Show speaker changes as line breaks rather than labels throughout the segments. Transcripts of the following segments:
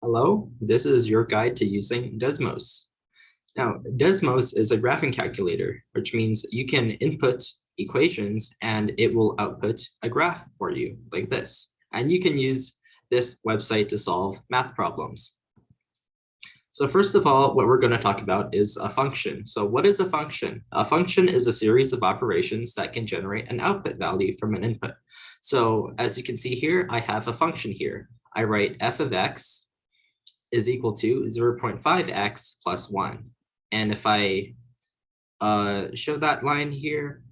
Hello, this is your guide to using Desmos. Now, Desmos is a graphing calculator, which means you can input equations and it will output a graph for you like this. And you can use this website to solve math problems. So first of all, what we're going to talk about is a function. So what is a function? A function is a series of operations that can generate an output value from an input. So as you can see here, I have a function here. I write f of x is equal to 0.5x plus 1. And if I show that line here,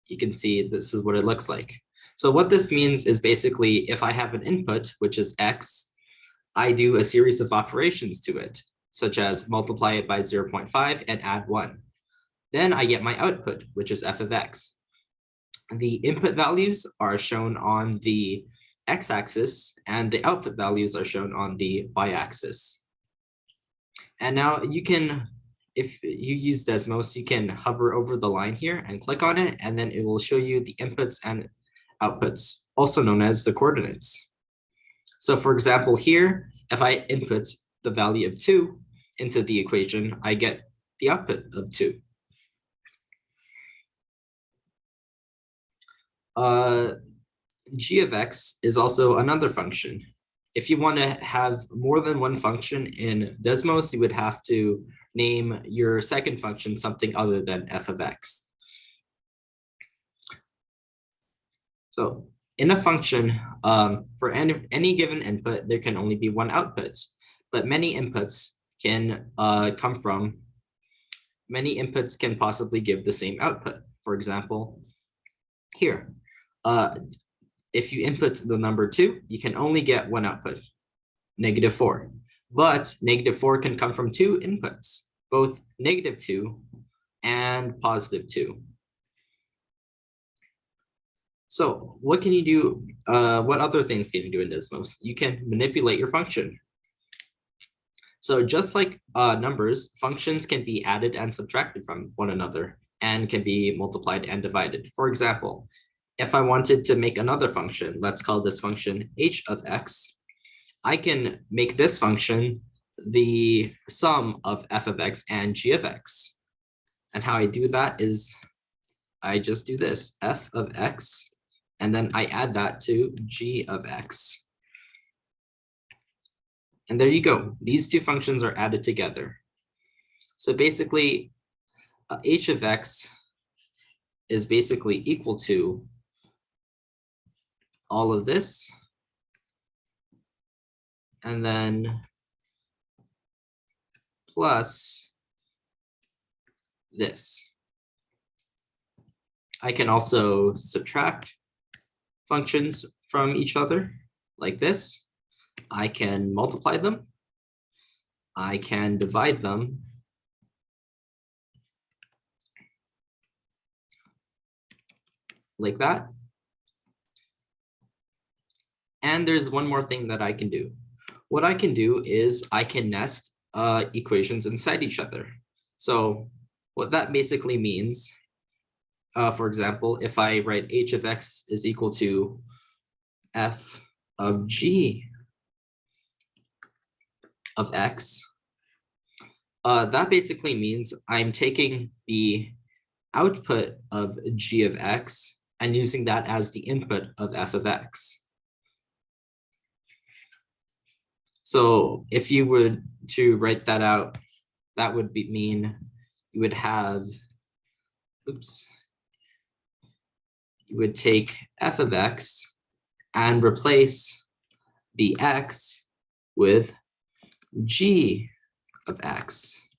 you can see this is what it looks like. So what this means is basically if I have an input, which is x, I do a series of operations to it, such as multiply it by 0.5 and add 1. Then I get my output, which is f of x. The input values are shown on the x-axis and the output values are shown on the y-axis. And now you can, if you use Desmos, you can hover over the line here and click on it, and then it will show you the inputs and outputs, also known as the coordinates. So for example, here, if I input the value of 2 into the equation, I get the output of 2. G of x is also another function. If you want to have more than one function in Desmos, you would have to name your second function something other than f of x. So in a function, for any given input, there can only be one output, but many inputs can many inputs can possibly give the same output. For example, here, if you input the number 2, you can only get one output, -4. But -4 can come from two inputs, both -2 and +2. So what can you do? What other things can you do in Desmos? You can manipulate your function. So just like numbers, functions can be added and subtracted from one another and can be multiplied and divided. For example, if I wanted to make another function, let's call this function h of x, I can make this function the sum of f of x and g of x. And how I do that is I just do this, f of x, and then I add that to g of x. And there you go. These two functions are added together. So basically, h of x is basically equal to all of this, and then plus this. I can also subtract functions from each other like this. I can multiply them. I can divide them. Like that. And there's one more thing that I can do. What I can do is I can nest equations inside each other. So what that basically means, for example, if I write h of x is equal to f of g of x, that basically means I'm taking the output of g of x and using that as the input of f of x. So if you were to write that out, that would mean you would have, you would take f of x and replace the x with g of x,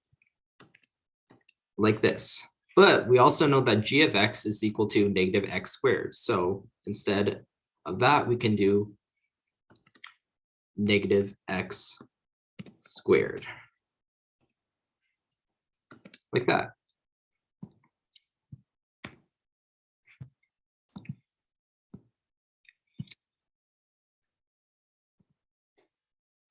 like this. But we also know that g of x is equal to -x squared. So instead of that, we can do -x squared, like that.